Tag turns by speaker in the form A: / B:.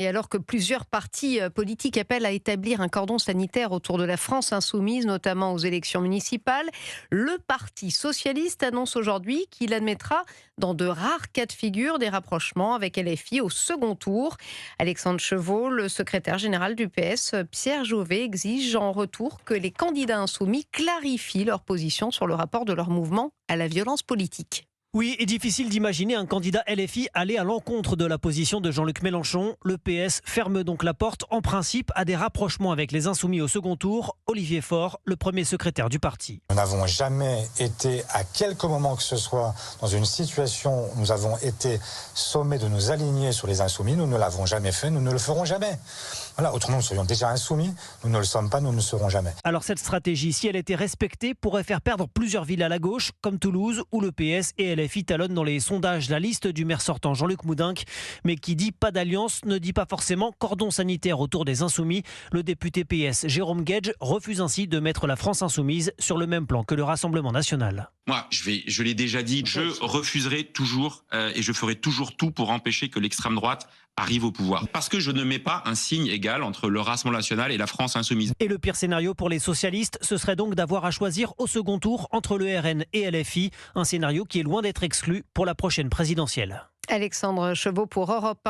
A: Et alors que plusieurs partis politiques appellent à établir un cordon sanitaire autour de la France insoumise, notamment aux élections municipales, le Parti socialiste annonce aujourd'hui qu'il admettra, dans de rares cas de figure, des rapprochements avec LFI au second tour. Alexandre Chevaux, le secrétaire général du PS, Pierre Jovet, exige en retour que les candidats insoumis clarifient leur position sur le rapport de leur mouvement à la violence politique.
B: Oui, et difficile d'imaginer un candidat LFI aller à l'encontre de la position de Jean-Luc Mélenchon. Le PS ferme donc la porte, en principe, à des rapprochements avec les Insoumis au second tour. Olivier Faure, le premier secrétaire du parti.
C: Nous n'avons jamais été, à quelque moment que ce soit, dans une situation où nous avons été sommés de nous aligner sur les Insoumis. Nous ne l'avons jamais fait, nous ne le ferons jamais. Voilà, autrement, nous serions déjà insoumis. Nous ne le sommes pas, nous ne le serons jamais.
B: Alors cette stratégie, si elle était respectée, pourrait faire perdre plusieurs villes à la gauche, comme Toulouse, où le PS et LFI talonnent dans les sondages la liste du maire sortant Jean-Luc Moudenc. Mais qui dit pas d'alliance ne dit pas forcément cordon sanitaire autour des Insoumis. Le député PS Jérôme Guedj refuse ainsi de mettre la France insoumise sur le même plan que le Rassemblement national.
D: Moi, je l'ai déjà dit, je refuserai toujours et je ferai toujours tout pour empêcher que l'extrême droite arrive au pouvoir. Parce que je ne mets pas un signe égal entre le Rassemblement national et la France insoumise.
B: Et le pire scénario pour les socialistes, ce serait donc d'avoir à choisir au second tour entre le RN et LFI. Un scénario qui est loin d'être exclu pour la prochaine présidentielle.
A: Alexandre Chevaux pour Europe 1.